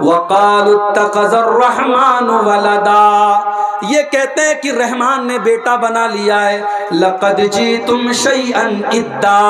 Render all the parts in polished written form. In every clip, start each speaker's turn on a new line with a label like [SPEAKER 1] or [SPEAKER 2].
[SPEAKER 1] وَقَالُوا اتَّخَذَ الرَّحْمَنُ وَلَدًا، یہ کہتے ہیں کہ رحمان نے بیٹا بنا لیا ہے۔ لَقَدْ جِئْتُمْ شَيْئًا إِدًّا،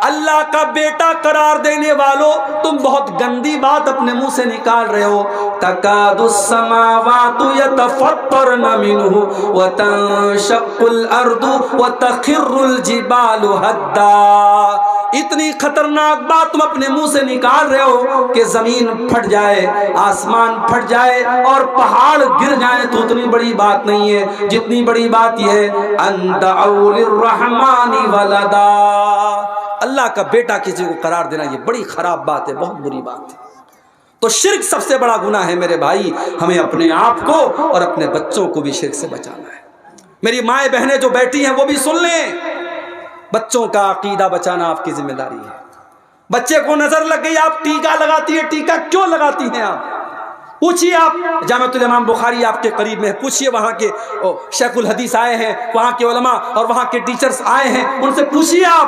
[SPEAKER 1] اللہ کا بیٹا قرار دینے والوں تم بہت گندی بات اپنے منہ سے نکال رہے ہو۔ تَكَادُ السَّمَاوَاتُ يَتَفَطَّرْنَ مِنْهُ وَتَنشَقُّ الْأَرْضُ وَتَخِرُّ الْجِبَالُ هَدًّا، اتنی خطرناک بات تم اپنے منہ سے نکال رہے ہو کہ زمین پھٹ جائے، آسمان پھٹ جائے اور پہاڑ گر جائیں تو اتنی بڑی بات نہیں ہے، جتنی بڑی بات یہ ہے ان دعوا للرحمن ولدا، اللہ کا بیٹا کسی کو قرار دینا یہ بڑی خراب بات ہے، بہت بری بات ہے۔ تو شرک سب سے بڑا گناہ ہے میرے بھائی، ہمیں اپنے آپ کو اور اپنے بچوں کو بھی شرک سے بچانا ہے۔ میری مائیں بہنیں جو بیٹھی ہیں وہ بھی سن لیں، بچوں کا عقیدہ بچانا آپ کی ذمہ داری ہے۔ بچے کو نظر لگ گئی آپ ٹیکا لگاتی ہے، ٹیکا کیوں لگاتی ہیں آپ؟ پوچھئے، آپ جامعۃ الامام بخاری آپ کے قریب میں ہے، پوچھئے وہاں کے شیخ الحدیث آئے ہیں، وہاں کے علماء اور وہاں کے ٹیچرز آئے ہیں، ان سے پوچھئے آپ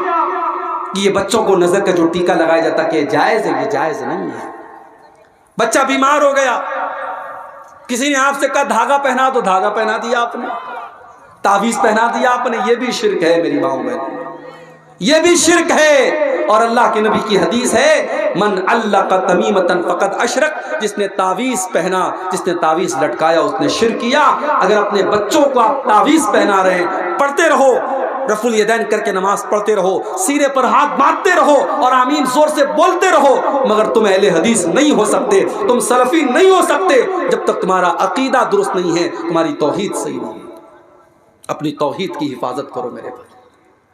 [SPEAKER 1] کہ یہ بچوں کو نظر کا جو ٹیکا لگایا جاتا کہ یہ جائز ہے؟ یہ جائز نہیں ہے۔ بچہ بیمار ہو گیا، کسی نے آپ سے کہا دھاگا پہنا تو دھاگا پہنا دیا آپ نے، تعویذ پہنا دیا آپ نے، یہ بھی شرک ہے میری ماؤں بہنوں، یہ بھی شرک ہے۔ اور اللہ کے نبی کی حدیث ہے من علق تمیمۃ فقد اشرک، جس نے تعویذ پہنا، جس نے تعویذ لٹکایا اس نے شرک کیا۔ اگر اپنے بچوں کو آپ تعویذ پہنا رہے ہیں، پڑھتے رہو، رفع الیدین کر کے نماز پڑھتے رہو، سینے پر ہاتھ باندھتے رہو اور آمین زور سے بولتے رہو، مگر تم اہل حدیث نہیں ہو سکتے، تم سلفی نہیں ہو سکتے جب تک تمہارا عقیدہ درست نہیں ہے، تمہاری توحید صحیح نہیں ہے۔ اپنی توحید کی حفاظت کرو میرے بھائی،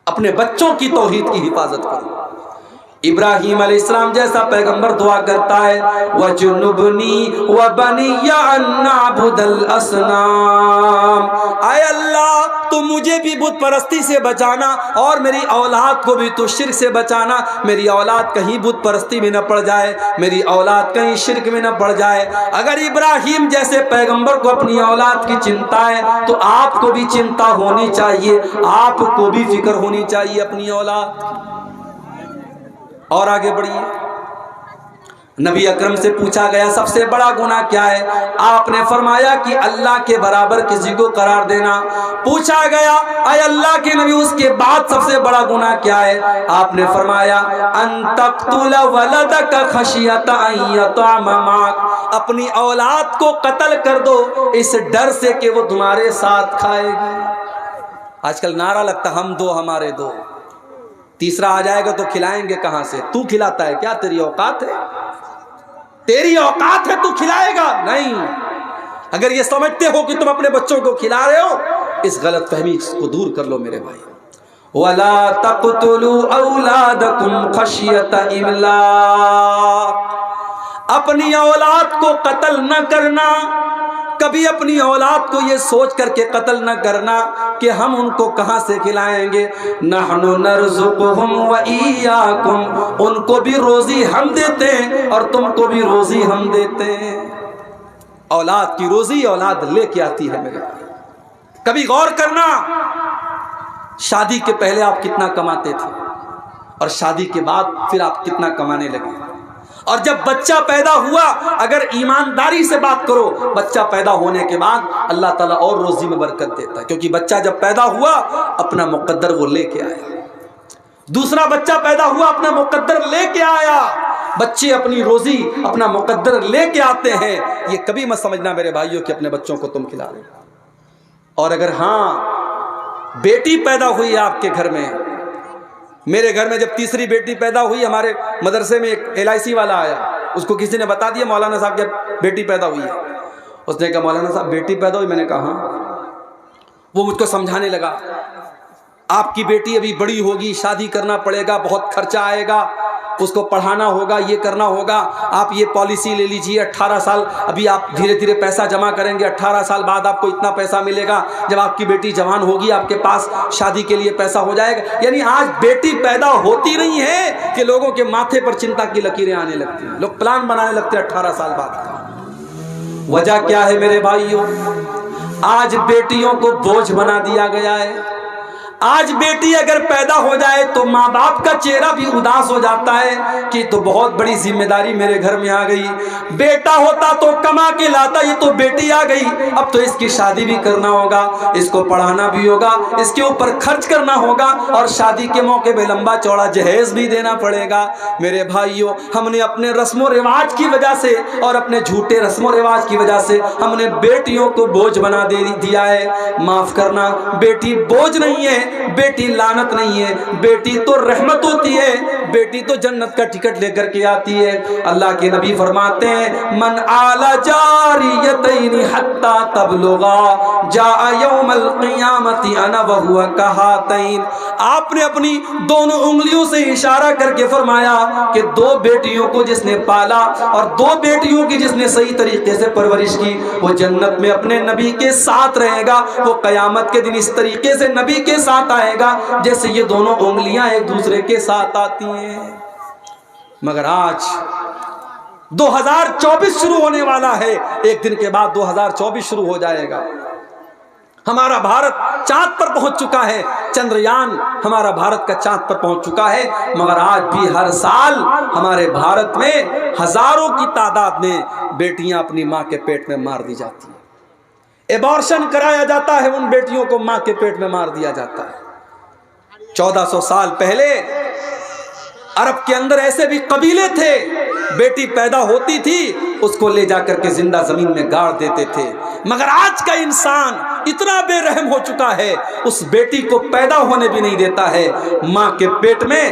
[SPEAKER 1] اپنے بچوں کی توحید کی حفاظت کرو۔ ابراہیم علیہ السلام جیسا پیغمبر دعا کرتا ہے وَجُنُبْنِي وَبَنِيَّ أَن نَّعْبُدَ الْأَصْنَامَ، اے اللہ تو مجھے بھی بت پرستی سے بچانا اور میری اولاد کو بھی تو شرک سے بچانا، میری اولاد کہیں بت پرستی میں نہ پڑ جائے، میری اولاد کہیں شرک میں نہ پڑ جائے۔ اگر ابراہیم جیسے پیغمبر کو اپنی اولاد کی چنتا ہے تو آپ کو بھی چنتا ہونی چاہیے، آپ کو بھی فکر ہونی چاہیے اپنی اولاد۔ اور آگے بڑھیے، نبی اکرم سے پوچھا گیا سب سے بڑا گناہ کیا ہے؟ آپ نے فرمایا کہ اللہ کے برابر کسی کو قرار دینا۔ پوچھا گیا اے اللہ کے نبی اس کے بعد سب سے بڑا گناہ کیا ہے؟ آپ نے فرمایا ان تقتل ولدک خشیۃ ان یطعم معک، اپنی اولاد کو قتل کر دو اس ڈر سے کہ وہ تمہارے ساتھ کھائے گی۔ آج کل نعرہ لگتا ہم دو ہمارے دو، تیسرا آ جائے گا تو کھلائیں گے کہاں سے؟ تو کھلاتا ہے کیا؟ تیری اوقات ہے؟ تیری اوقات ہے تو کھلائے گا؟ نہیں۔ اگر یہ سمجھتے ہو کہ تم اپنے بچوں کو کھلا رہے ہو، اس غلط فہمی کو دور کر لو میرے بھائی۔ وَلَا تَقْتُلُوا أَوْلَادَكُمْ خَشْيَةَ إِمْلَاقٍ، اپنی اولاد کو قتل نہ کرنا، کبھی اپنی اولاد کو یہ سوچ کر کے قتل نہ کرنا کہ ہم ان کو کہاں سے کھلائیں گے۔ نحن نرزقہم وإیاکم، ان کو بھی روزی ہم دیتے ہیں اور تم کو بھی روزی ہم دیتے ہیں۔ اولاد کی روزی اولاد لے کے آتی ہے میرے بھائی۔ کبھی غور کرنا، شادی کے پہلے آپ کتنا کماتے تھے اور شادی کے بعد پھر آپ کتنا کمانے لگے، اور جب بچہ پیدا ہوا اگر ایمانداری سے بات کرو، بچہ پیدا ہونے کے بعد اللہ تعالیٰ اور روزی میں برکت دیتا ہے، کیونکہ بچہ جب پیدا ہوا اپنا مقدر وہ لے کے آیا، دوسرا بچہ پیدا ہوا اپنا مقدر لے کے آیا۔ بچے اپنی روزی اپنا مقدر لے کے آتے ہیں، یہ کبھی مت سمجھنا میرے بھائیوں کہ اپنے بچوں کو تم کھلا رہے ہو۔ اور اگر ہاں بیٹی پیدا ہوئی آپ کے گھر میں، میرے گھر میں جب تیسری بیٹی پیدا ہوئی، ہمارے مدرسے میں ایک LIC والا آیا، اس کو کسی نے بتا دیا مولانا صاحب کی بیٹی پیدا ہوئی ہے۔ اس نے کہا مولانا صاحب بیٹی پیدا ہوئی؟ میں نے کہا ہاں۔ وہ مجھ کو سمجھانے لگا آپ کی بیٹی ابھی بڑی ہوگی، شادی کرنا پڑے گا، بہت خرچہ آئے گا، اس کو پڑھانا ہوگا، یہ کرنا ہوگا، آپ یہ پالیسی لے لیجئے 18 سال، ابھی آپ دھیرے دھیرے پیسہ جمع کریں گے، 18 سال بعد آپ کو اتنا پیسہ ملے گا، جب آپ کی بیٹی جوان ہوگی آپ کے پاس شادی کے لیے پیسہ ہو جائے گا۔ یعنی آج بیٹی پیدا ہوتی نہیں ہے کہ لوگوں کے ماتھے پر چنتا کی لکیریں آنے لگتی ہیں، لوگ پلان بنانے لگتے ہیں 18 سال بعد کا۔ وجہ کیا ہے میرے بھائیوں؟ آج بیٹیوں کو بوجھ بنا دیا گیا ہے، آج بیٹی اگر پیدا ہو جائے تو ماں باپ کا چہرہ بھی اداس ہو جاتا ہے کہ تو بہت بڑی ذمہ داری میرے گھر میں آ گئی. بیٹا ہوتا تو کما کے لاتا, یہ تو بیٹی آ گئی, اب تو اس کی شادی بھی کرنا ہوگا, اس کو پڑھانا بھی ہوگا, اس کے اوپر خرچ کرنا ہوگا, اور شادی کے موقع پہ لمبا چوڑا جہیز بھی دینا پڑے گا. میرے بھائیوں, ہم نے اپنے رسم و رواج کی وجہ سے اور اپنے جھوٹے رسم و رواج کی وجہ سے ہم نے بیٹیوں کو بوجھ بنا دیا ہے. معاف کرنا, بیٹی بوجھ نہیں ہے, بیٹی لعنت نہیں ہے, بیٹی تو رحمت ہوتی ہے, بیٹی تو جنت کا ٹکٹ لے کر کے آتی ہے. اللہ کے نبی فرماتے ہیں من آل جاریتین حتی تبلغا جاء یوم القیامت انا وہو کہاتین. آپ نے اپنی دونوں انگلیوں سے اشارہ کر کے فرمایا کہ دو بیٹیوں کو جس نے پالا اور دو بیٹیوں کی جس نے صحیح طریقے سے پرورش کی, وہ جنت میں اپنے نبی کے ساتھ رہے گا. وہ قیامت کے دن اس طریقے سے نبی کے ساتھ آئے گا جیسے یہ دونوں انگلیاں ایک دوسرے کے ساتھ آتی ہیں. مگر آج 2024 شروع ہونے والا ہے, ایک دن کے بعد 2024 شروع ہو جائے گا. ہمارا بھارت چاند پر پہنچ چکا ہے, چندریان ہمارا بھارت کا چاند پر پہنچ چکا ہے, مگر آج بھی ہر سال ہمارے بھارت میں ہزاروں کی تعداد میں بیٹیاں اپنی ماں کے پیٹ میں مار دی جاتی ہیں. ایبارشن کرایا جاتا ہے, ان بیٹیوں کو ماں کے پیٹ میں مار دیا جاتا ہے. 1400 سال پہلے عرب کے اندر ایسے بھی قبیلے تھے, بیٹی پیدا ہوتی تھی اس کو لے جا کر کے زندہ زمین میں گاڑ دیتے تھے. مگر آج کا انسان اتنا بے رحم ہو چکا ہے, اس بیٹی کو پیدا ہونے بھی نہیں دیتا ہے, ماں کے پیٹ میں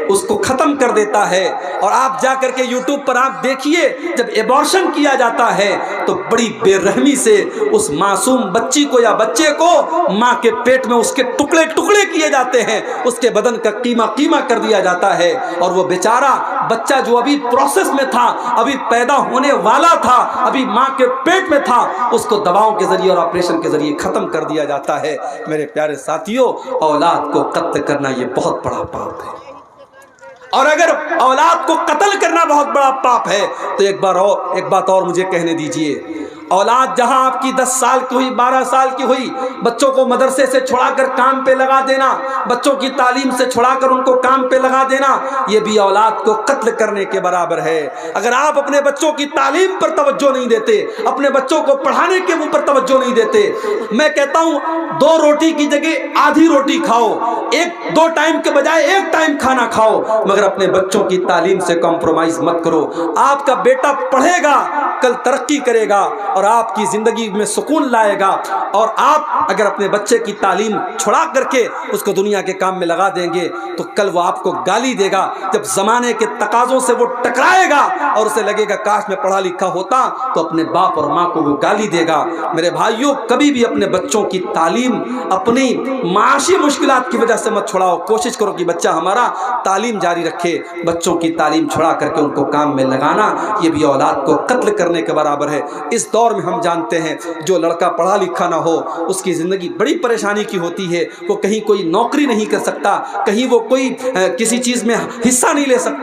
[SPEAKER 1] اس کو ختم کر دیتا ہے. اور آپ جا کر کے یوٹیوب پر آپ دیکھیے, جب ایبارشن کیا جاتا ہے تو بڑی بے رحمی سے اس معصوم بچی کو یا بچے کو ماں کے پیٹ میں اس کے ٹکڑے ٹکڑے کیے جاتے ہیں, اس کے بدن کا قیمہ قیمہ کر دیا جاتا ہے. اور وہ بیچارہ بچہ جو ابھی پروسیس میں تھا, ابھی پیدا ہونے والا تھا, ابھی ماں کے پیٹ میں تھا, اس کو دواؤں کے ذریعے اور آپریشن کے ذریعے ختم کر دیا جاتا ہے. میرے پیارے ساتھیوں, اولاد کو قتل کرنا یہ بہت بڑا پاپ ہے. اور اگر اولاد کو قتل کرنا بہت بڑا پاپ ہے تو ایک بات اور مجھے کہنے دیجئے. اولاد جہاں آپ کی 10 سال کی ہوئی, 12 سال کی ہوئی, بچوں کو مدرسے سے چھڑا کر کام پہ لگا دینا, بچوں کی تعلیم سے چھڑا کر ان کو کام پہ لگا دینا, یہ بھی اولاد کو قتل کرنے کے برابر ہے. اگر آپ اپنے بچوں کی تعلیم پر توجہ نہیں دیتے, اپنے بچوں کو پڑھانے کے اوپر توجہ نہیں دیتے, میں کہتا ہوں 2 روٹی کی جگہ آدھی روٹی کھاؤ, 2 ٹائم کے بجائے 1 ٹائم کھانا کھاؤ, مگر اپنے بچوں کی تعلیم سے کمپرومائز مت کرو. آپ کا بیٹا پڑھے گا, کل ترقی کرے گا اور آپ کی زندگی میں سکون لائے گا. اور آپ اگر اپنے بچے کی تعلیم چھڑا کر کے اس کو دنیا کے کام میں لگا دیں گے تو کل وہ آپ کو گالی دے گا. جب زمانے کے تقاضوں سے وہ ٹکرائے گا اور اسے لگے گا کاش میں پڑھا لکھا ہوتا, تو اپنے باپ اور ماں کو وہ گالی دے گا. میرے بھائیوں, کبھی بھی اپنے بچوں کی تعلیم اپنی معاشی مشکلات کی وجہ سے مت چھڑاؤ. کوشش کرو کہ بچہ ہمارا تعلیم جاری رکھے. بچوں کی تعلیم چھڑا کر کے ان کو کام میں لگانا یہ بھی اولاد کو قتل کرنے کے برابر ہے. اس دور میں ہم جانتے ہیں جو لڑکا پڑھا لکھا نہ ہو اس کی زندگی بڑی پریشانی کی ہوتی ہے. وہ کہیں کوئی نوکری نہیں کر سکتا, کہیں وہ کوئی کسی چیز میں حصہ نہیں لے سکتا.